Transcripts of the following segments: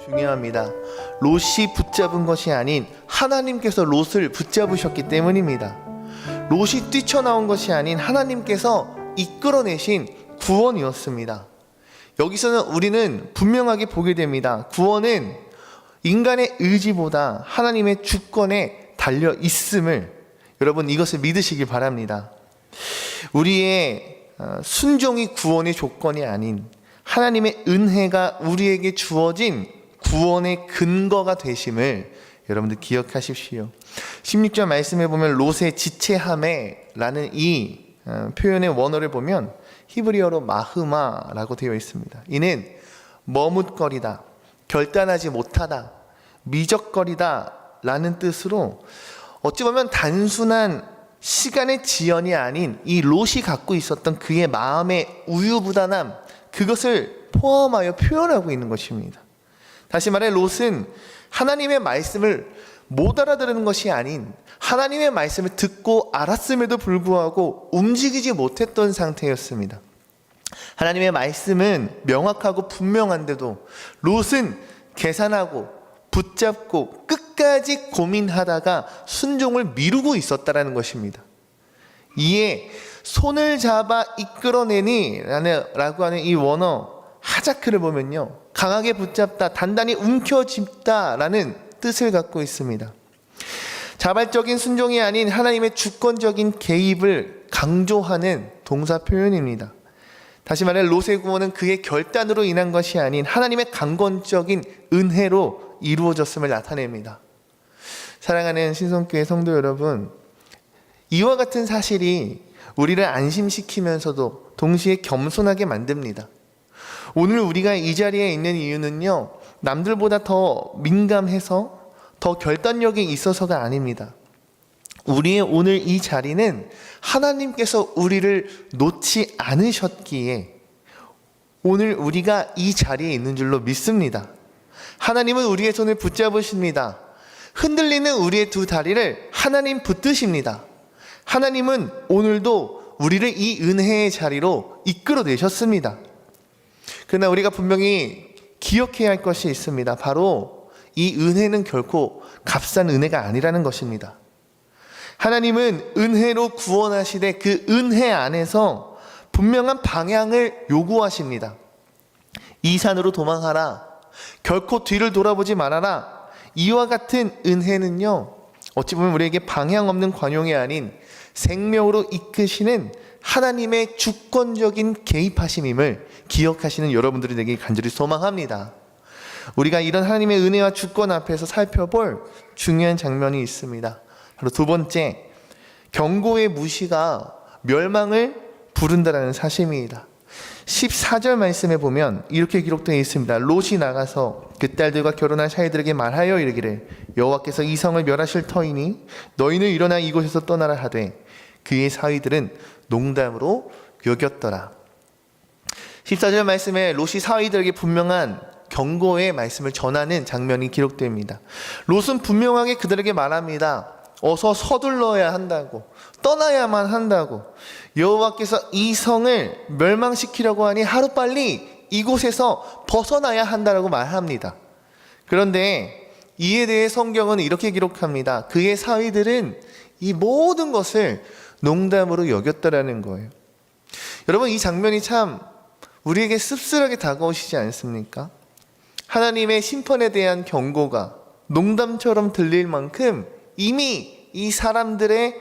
중요합니다. 롯이 붙잡은 것이 아닌 하나님께서 롯을 붙잡으셨기 때문입니다. 롯이 뛰쳐나온 것이 아닌 하나님께서 이끌어내신 구원이었습니다. 여기서는 우리는 분명하게 보게 됩니다. 구원은 인간의 의지보다 하나님의 주권에 달려 있음을, 여러분 이것을 믿으시기 바랍니다. 우리의 순종이 구원의 조건이 아닌 하나님의 은혜가 우리에게 주어진 구원의 근거가 되심을 여러분들 기억하십시오. 16절 말씀에 보면 롯의 지체함에라는 이 표현의 원어를 보면 히브리어로 마흐마라고 되어 있습니다. 이는 머뭇거리다, 결단하지 못하다, 미적거리다 라는 뜻으로 어찌 보면 단순한 시간의 지연이 아닌 이 롯이 갖고 있었던 그의 마음의 우유부단함, 그것을 포함하여 표현하고 있는 것입니다. 다시 말해 롯은 하나님의 말씀을 못 알아들은 것이 아닌 하나님의 말씀을 듣고 알았음에도 불구하고 움직이지 못했던 상태였습니다. 하나님의 말씀은 명확하고 분명한데도 롯은 계산하고 붙잡고 끝까지 고민하다가 순종을 미루고 있었다는 것입니다. 이에 손을 잡아 이끌어내니 라고 하는 이 원어 하자크를 보면요, 강하게 붙잡다, 단단히 움켜쥐다 라는 뜻을 갖고 있습니다. 자발적인 순종이 아닌 하나님의 주권적인 개입을 강조하는 동사 표현입니다. 다시 말해 롯의 구원은 그의 결단으로 인한 것이 아닌 하나님의 강권적인 은혜로 이루어졌음을 나타냅니다. 사랑하는 신성교회 성도 여러분, 이와 같은 사실이 우리를 안심시키면서도 동시에 겸손하게 만듭니다. 오늘 우리가 이 자리에 있는 이유는요, 남들보다 더 민감해서 더 결단력이 있어서가 아닙니다. 우리의 오늘 이 자리는 하나님께서 우리를 놓지 않으셨기에 오늘 우리가 이 자리에 있는 줄로 믿습니다. 하나님은 우리의 손을 붙잡으십니다. 흔들리는 우리의 두 다리를 하나님 붙드십니다. 하나님은 오늘도 우리를 이 은혜의 자리로 이끌어내셨습니다. 그러나 우리가 분명히 기억해야 할 것이 있습니다. 바로 이 은혜는 결코 값싼 은혜가 아니라는 것입니다. 하나님은 은혜로 구원하시되 그 은혜 안에서 분명한 방향을 요구하십니다. 이 산으로 도망하라, 결코 뒤를 돌아보지 말아라. 이와 같은 은혜는요, 어찌 보면 우리에게 방향 없는 관용이 아닌 생명으로 이끄시는 하나님의 주권적인 개입하심임을 기억하시는 여러분들이 되길 간절히 소망합니다. 우리가 이런 하나님의 은혜와 주권 앞에서 살펴볼 중요한 장면이 있습니다. 바로 두 번째, 경고의 무시가 멸망을 부른다라는 사실입니다. 14절 말씀에 보면 이렇게 기록되어 있습니다. 롯이 나가서 그 딸들과 결혼한 사이들에게 말하여 이르기를 여호와께서 이 성을 멸하실 터이니 너희는 일어나 이곳에서 떠나라 하되 그의 사위들은 농담으로 여겼더라. 14절 말씀에 롯이 사위들에게 분명한 경고의 말씀을 전하는 장면이 기록됩니다. 롯은 분명하게 그들에게 말합니다. 어서 서둘러야 한다고, 떠나야만 한다고, 여호와께서 이 성을 멸망시키려고 하니 하루빨리 이곳에서 벗어나야 한다고 말합니다. 그런데 이에 대해 성경은 이렇게 기록합니다. 그의 사위들은 이 모든 것을 농담으로 여겼다라는 거예요. 여러분, 이 장면이 참 우리에게 씁쓸하게 다가오시지 않습니까? 하나님의 심판에 대한 경고가 농담처럼 들릴 만큼 이미 이 사람들의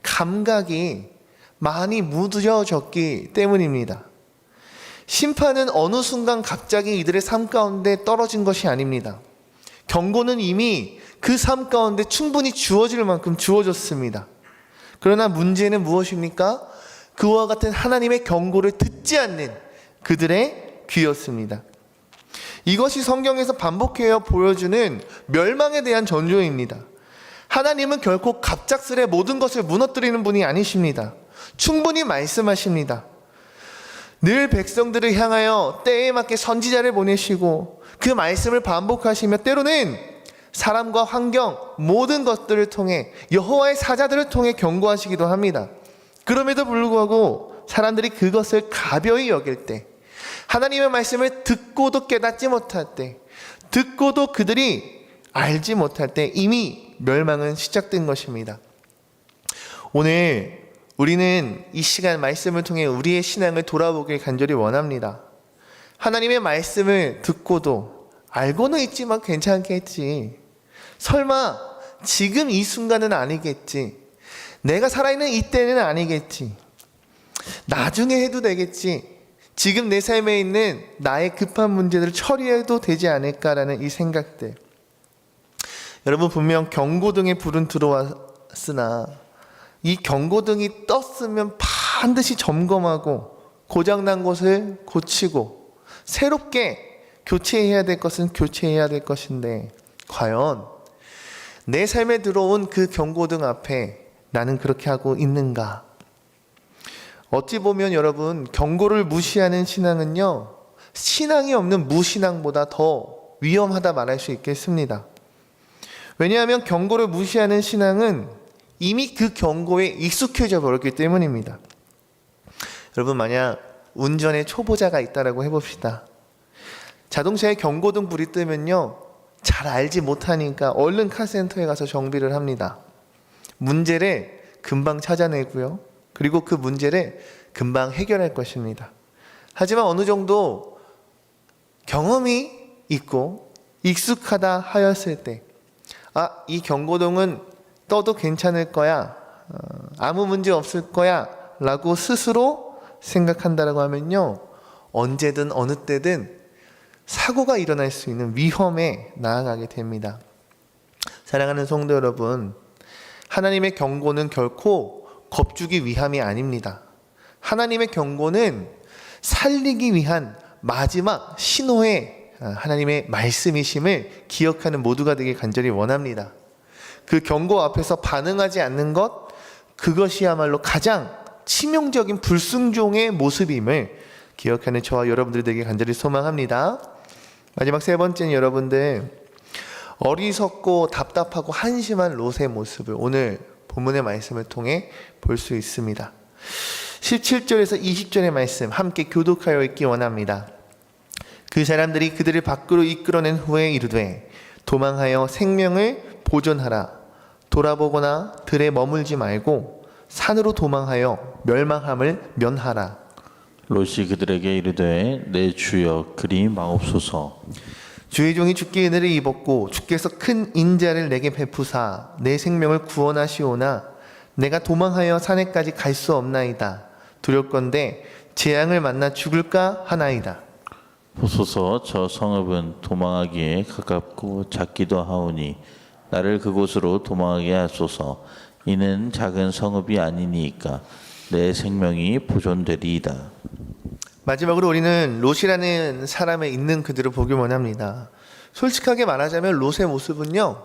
감각이 많이 무뎌졌기 때문입니다. 심판은 어느 순간 갑자기 이들의 삶 가운데 떨어진 것이 아닙니다. 경고는 이미 그 삶 가운데 충분히 주어질 만큼 주어졌습니다. 그러나 문제는 무엇입니까? 그와 같은 하나님의 경고를 듣지 않는 그들의 귀였습니다. 이것이 성경에서 반복해서 보여주는 멸망에 대한 전조입니다. 하나님은 결코 갑작스레 모든 것을 무너뜨리는 분이 아니십니다. 충분히 말씀하십니다. 늘 백성들을 향하여 때에 맞게 선지자를 보내시고 그 말씀을 반복하시며 때로는 사람과 환경, 모든 것들을 통해 여호와의 사자들을 통해 경고하시기도 합니다. 그럼에도 불구하고 사람들이 그것을 가벼이 여길 때, 하나님의 말씀을 듣고도 깨닫지 못할 때, 듣고도 그들이 알지 못할 때 이미 멸망은 시작된 것입니다. 오늘 우리는 이 시간 말씀을 통해 우리의 신앙을 돌아보길 간절히 원합니다. 하나님의 말씀을 듣고도 알고는 있지만 괜찮겠지. 설마 지금 이 순간은 아니겠지. 내가 살아있는 이때는 아니겠지. 나중에 해도 되겠지. 지금 내 삶에 있는 나의 급한 문제들을 처리해도 되지 않을까라는 이 생각들. 여러분, 분명 경고등에 불은 들어왔으나 이 경고등이 떴으면 반드시 점검하고 고장난 것을 고치고 새롭게 교체해야 될 것은 교체해야 될 것인데, 과연 내 삶에 들어온 그 경고등 앞에 나는 그렇게 하고 있는가? 어찌 보면 여러분, 경고를 무시하는 신앙은요, 신앙이 없는 무신앙보다 더 위험하다 말할 수 있겠습니다. 왜냐하면 경고를 무시하는 신앙은 이미 그 경고에 익숙해져 버렸기 때문입니다. 여러분, 만약 운전에 초보자가 있다라고 해봅시다. 자동차에 경고등 불이 뜨면요, 잘 알지 못하니까 얼른 카센터에 가서 정비를 합니다. 문제를 금방 찾아내고요, 그리고 그 문제를 금방 해결할 것입니다. 하지만 어느 정도 경험이 있고 익숙하다 하였을 때, 이 경고등은 떠도 괜찮을 거야, 아무 문제 없을 거야 라고 스스로 생각한다라고 하면요, 언제든 어느 때든 사고가 일어날 수 있는 위험에 나아가게 됩니다. 사랑하는 성도 여러분, 하나님의 경고는 결코 겁주기 위함이 아닙니다. 하나님의 경고는 살리기 위한 마지막 신호의 하나님의 말씀이심을 기억하는 모두가 되길 간절히 원합니다. 그 경고 앞에서 반응하지 않는 것, 그것이야말로 가장 치명적인 불순종의 모습임을 기억하는 저와 여러분들 되게 간절히 소망합니다. 마지막 세 번째는 여러분들, 어리석고 답답하고 한심한 롯의 모습을 오늘 본문의 말씀을 통해 볼 수 있습니다. 17절에서 20절의 말씀 함께 교독하여 읽기 원합니다. 그 사람들이 그들을 밖으로 이끌어낸 후에 이르되 도망하여 생명을 보존하라. 돌아보거나 들에 머물지 말고 산으로 도망하여 멸망함을 면하라. 롯이 그들에게 이르되 내 주여 그리 마옵소서. 주의 종이 주께 은혜를 입었고 주께서 큰 인자를 내게 베푸사 내 생명을 구원하시오나 내가 도망하여 산에까지 갈 수 없나이다. 두렵건대 재앙을 만나 죽을까 하나이다. 보소서, 저 성읍은 도망하기에 가깝고 작기도 하오니 나를 그곳으로 도망하게 하소서. 이는 작은 성읍이 아니니까 내 생명이 보존되리이다. 마지막으로 우리는 롯이라는 사람에 있는 그들을 보기 원합니다. 솔직하게 말하자면 롯의 모습은요,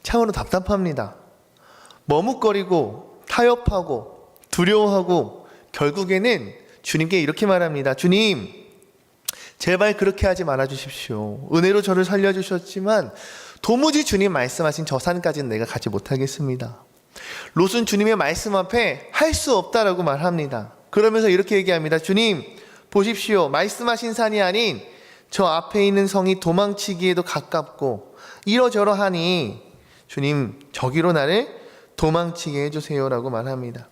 참으로 답답합니다. 머뭇거리고 타협하고 두려워하고 결국에는 주님께 이렇게 말합니다. 주님, 제발 그렇게 하지 말아 주십시오. 은혜로 저를 살려주셨지만 도무지 주님 말씀하신 저 산까지는 내가 가지 못하겠습니다. 롯은 주님의 말씀 앞에 할 수 없다라고 말합니다. 그러면서 이렇게 얘기합니다. 주님, 보십시오. 말씀하신 산이 아닌 저 앞에 있는 성이 도망치기에도 가깝고 이러저러하니 주님, 저기로 나를 도망치게 해주세요 라고 말합니다.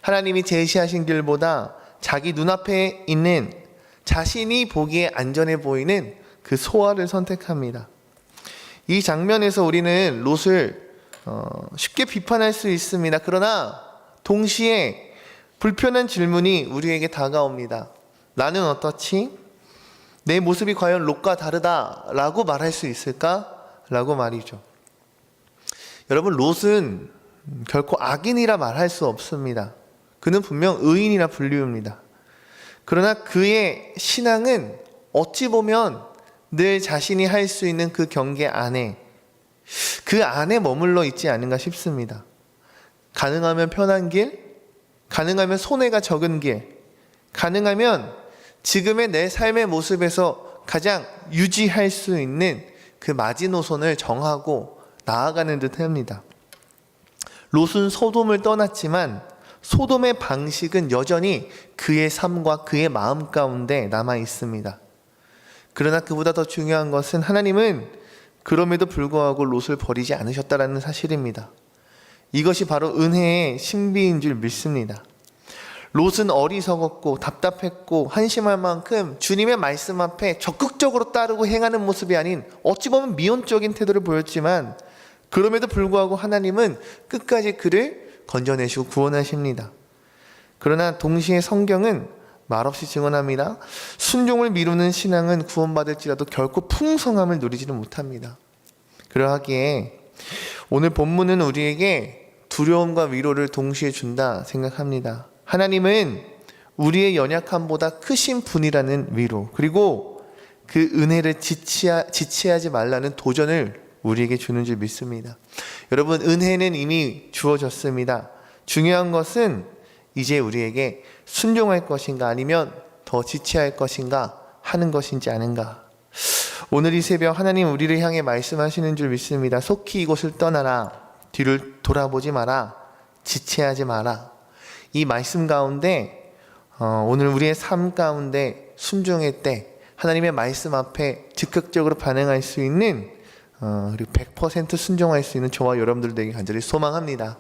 하나님이 제시하신 길보다 자기 눈앞에 있는 자신이 보기에 안전해 보이는 그 소화를 선택합니다. 이 장면에서 우리는 롯을 쉽게 비판할 수 있습니다. 그러나 동시에 불편한 질문이 우리에게 다가옵니다. 나는 어떻지? 내 모습이 과연 롯과 다르다라고 말할 수 있을까? 라고 말이죠. 여러분, 롯은 결코 악인이라 말할 수 없습니다. 그는 분명 의인이라 불리웁니다. 그러나 그의 신앙은 어찌 보면 늘 자신이 할 수 있는 그 경계 안에, 그 안에 머물러 있지 않은가 싶습니다. 가능하면 편한 길, 가능하면 손해가 적은 길, 가능하면 지금의 내 삶의 모습에서 가장 유지할 수 있는 그 마지노선을 정하고 나아가는 듯 합니다. 롯은 소돔을 떠났지만 소돔의 방식은 여전히 그의 삶과 그의 마음 가운데 남아 있습니다. 그러나 그보다 더 중요한 것은 하나님은 그럼에도 불구하고 롯을 버리지 않으셨다는 사실입니다. 이것이 바로 은혜의 신비인 줄 믿습니다. 롯은 어리석었고 답답했고 한심할 만큼 주님의 말씀 앞에 적극적으로 따르고 행하는 모습이 아닌 어찌 보면 미온적인 태도를 보였지만, 그럼에도 불구하고 하나님은 끝까지 그를 건져내시고 구원하십니다. 그러나 동시에 성경은 말없이 증언합니다. 순종을 미루는 신앙은 구원받을지라도 결코 풍성함을 누리지는 못합니다. 그러하기에 오늘 본문은 우리에게 두려움과 위로를 동시에 준다 생각합니다. 하나님은 우리의 연약함보다 크신 분이라는 위로, 그리고 그 은혜를 지체하지 말라는 도전을 우리에게 주는 줄 믿습니다. 여러분, 은혜는 이미 주어졌습니다. 중요한 것은 이제 우리에게 순종할 것인가 아니면 더 지체할 것인가 하는 것인지 아닌가. 오늘 이 새벽 하나님 우리를 향해 말씀하시는 줄 믿습니다. 속히 이곳을 떠나라. 뒤를 돌아보지 마라. 지체하지 마라. 이 말씀 가운데 오늘 우리의 삶 가운데 순종의 때 하나님의 말씀 앞에 즉각적으로 반응할 수 있는 그리고 100% 순종할 수 있는 저와 여러분들 되게 간절히 소망합니다.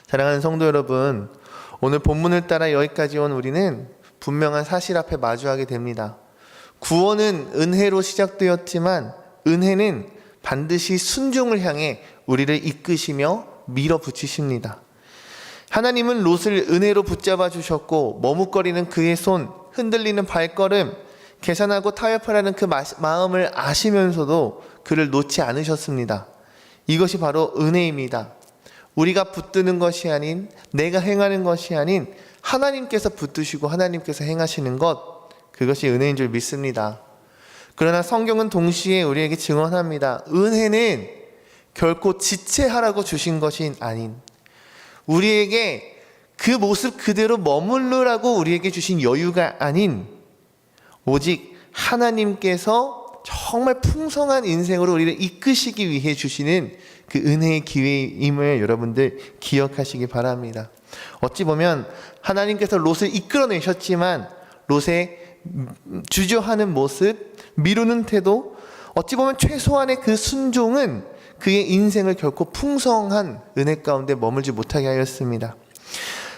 사랑하는 성도 여러분, 오늘 본문을 따라 여기까지 온 우리는 분명한 사실 앞에 마주하게 됩니다. 구원은 은혜로 시작되었지만 은혜는 반드시 순종을 향해 우리를 이끄시며 밀어붙이십니다. 하나님은 롯을 은혜로 붙잡아 주셨고 머뭇거리는 그의 손, 흔들리는 발걸음, 계산하고 타협하라는 그 마음을 아시면서도 그를 놓지 않으셨습니다. 이것이 바로 은혜입니다. 우리가 붙드는 것이 아닌, 내가 행하는 것이 아닌 하나님께서 붙드시고 하나님께서 행하시는 것, 그것이 은혜인 줄 믿습니다. 그러나 성경은 동시에 우리에게 증언합니다. 은혜는 결코 지체하라고 주신 것이 아닌, 우리에게 그 모습 그대로 머무르라고 우리에게 주신 여유가 아닌, 오직 하나님께서 정말 풍성한 인생으로 우리를 이끄시기 위해 주시는 그 은혜의 기회임을 여러분들 기억하시기 바랍니다. 어찌 보면 하나님께서 롯을 이끌어내셨지만 롯의 주저하는 모습, 미루는 태도, 어찌 보면 최소한의 그 순종은 그의 인생을 결코 풍성한 은혜 가운데 머물지 못하게 하였습니다.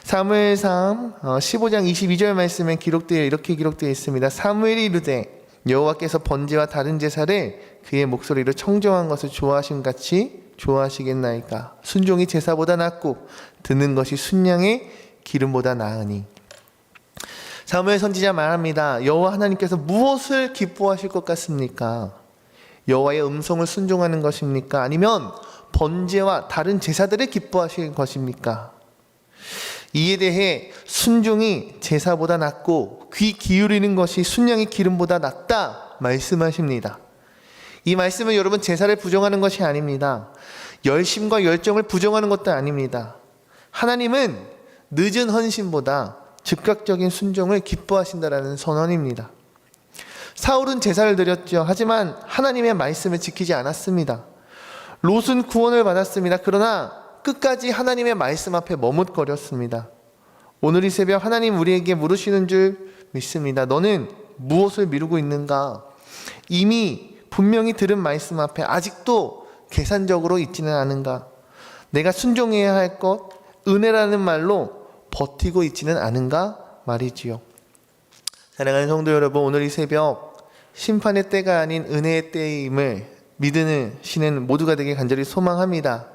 사무엘상 15장 22절 말씀에 이렇게 기록되어 있습니다. 사무엘이 이르되 여호와께서 번제와 다른 제사를 그의 목소리로 청정한 것을 좋아하심 같이 좋아하시겠나이까. 순종이 제사보다 낫고 듣는 것이 순양의 기름보다 나으니. 사무엘 선지자 말합니다. 여호와 하나님께서 무엇을 기뻐하실 것 같습니까? 여호와의 음성을 순종하는 것입니까? 아니면 번제와 다른 제사들을 기뻐하실 것입니까? 이에 대해 순종이 제사보다 낫고 귀 기울이는 것이 순양의 기름보다 낫다 말씀하십니다. 이 말씀은 여러분 제사를 부정하는 것이 아닙니다. 열심과 열정을 부정하는 것도 아닙니다. 하나님은 늦은 헌신보다 즉각적인 순종을 기뻐하신다라는 선언입니다. 사울은 제사를 드렸죠. 하지만 하나님의 말씀을 지키지 않았습니다. 롯은 구원을 받았습니다. 그러나 끝까지 하나님의 말씀 앞에 머뭇거렸습니다. 오늘 이 새벽 하나님 우리에게 물으시는 줄 믿습니다. 너는 무엇을 미루고 있는가? 이미 분명히 들은 말씀 앞에 아직도 계산적으로 있지는 않은가? 내가 순종해야 할 것, 은혜라는 말로 버티고 있지는 않은가 말이지요. 사랑하는 성도 여러분, 오늘 이 새벽 심판의 때가 아닌 은혜의 때임을 믿는 신은 모두가 되게 간절히 소망합니다.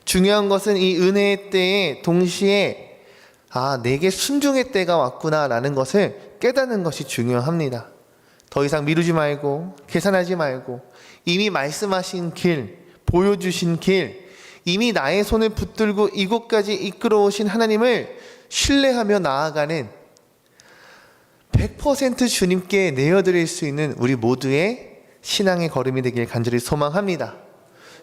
중요한 것은 이 은혜의 때에 동시에 내게 순종의 때가 왔구나 라는 것을 깨닫는 것이 중요합니다. 더 이상 미루지 말고 계산하지 말고 이미 말씀하신 길, 보여주신 길, 이미 나의 손을 붙들고 이곳까지 이끌어 오신 하나님을 신뢰하며 나아가는 100% 주님께 내어드릴 수 있는 우리 모두의 신앙의 걸음이 되길 간절히 소망합니다.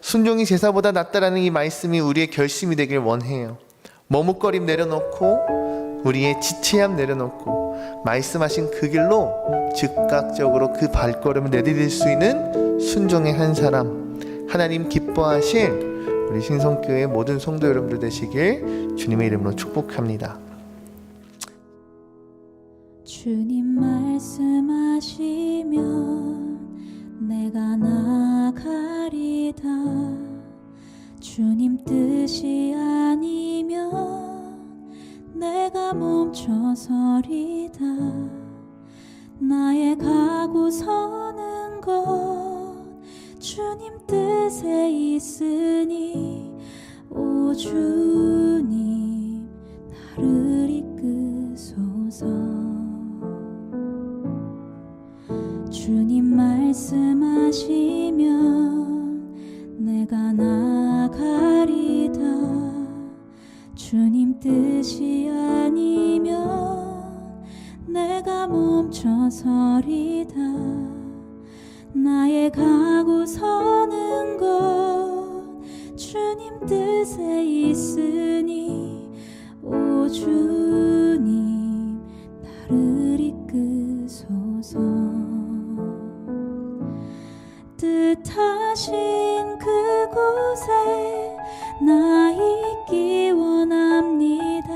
순종이 제사보다 낫다라는 이 말씀이 우리의 결심이 되길 원해요. 머뭇거림 내려놓고 우리의 지체함 내려놓고 말씀하신 그 길로 즉각적으로 그 발걸음을 내디딜 수 있는 순종의 한 사람, 하나님 기뻐하실 우리 신성교회 모든 성도 여러분들 되시길 주님의 이름으로 축복합니다. 주님 말씀하시면 내가 나가리다. 주님 뜻이 아니면 내가 멈춰서리다. 나의 가고 서는 것 주님 뜻에 있으니 오 주님 나를 이끄소서. 주님 말씀하시면 내가 나가리다. 주님 뜻이 아니면 내가 멈춰서리다. 나의 가고 서는 것 주님 뜻에 있으니 오 주님 나를 이끄소서. 뜻하신 그곳에 나 있기 원합니다.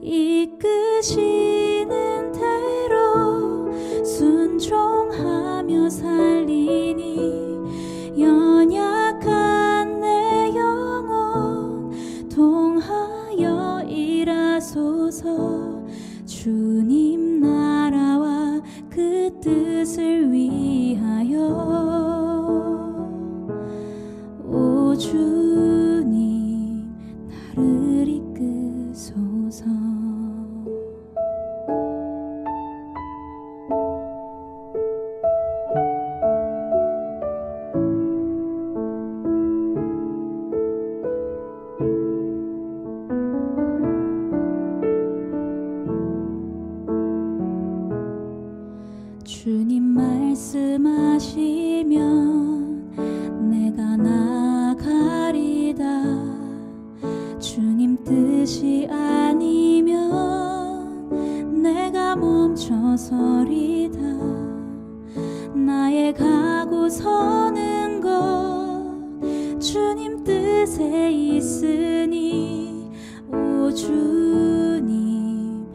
이끄시는 대로 순종하며 살리니 연약한 내 영혼 통하여 일하소서. 주님 나라와 그 뜻을 위하여 오 주님 나를 이끄소서. 주님 말씀하시면 내가 나가리다. 주님 뜻이 아니면 내가 멈춰서리다. 나의 가고 서는 것 주님 뜻에 있으니 오 주님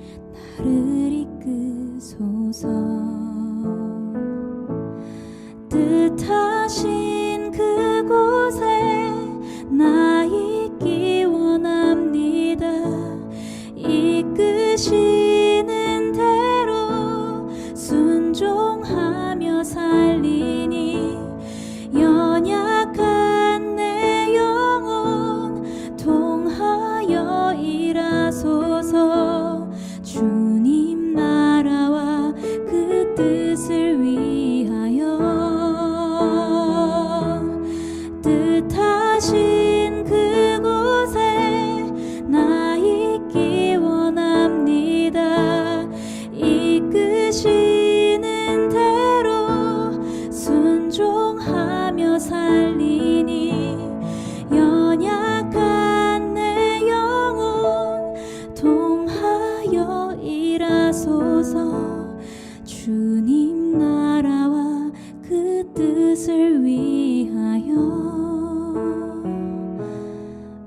나를 이끄소서. 뜻하신 그곳에 나 있기 원합니다. 이끄시는 대로 순종하며 살리니 연약한 내 영혼 통하여 일하소서. 주님 나라와 그 뜻을 위하여 뜻하신 그곳에 나 있기 원합니다. 이끄시는 대로 순종하며 살리니 연약한 내 영혼 통하여 일하소서. 주님 나라와 그 뜻을 위하여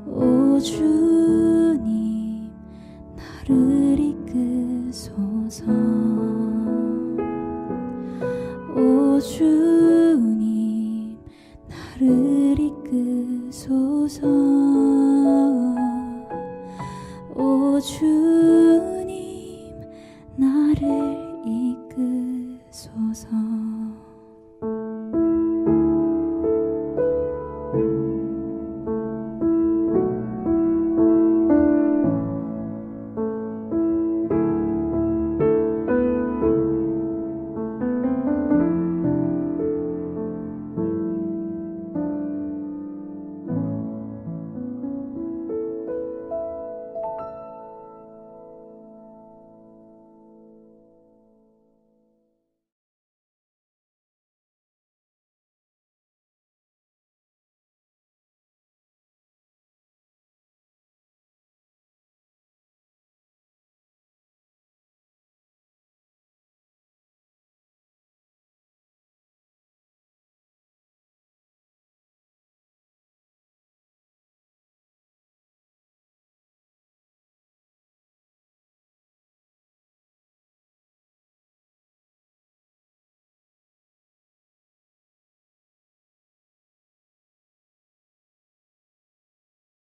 오 주님 나를 이끄소서. 오 주님 나를 이끄소서. 오 주님 나를 이끄소서.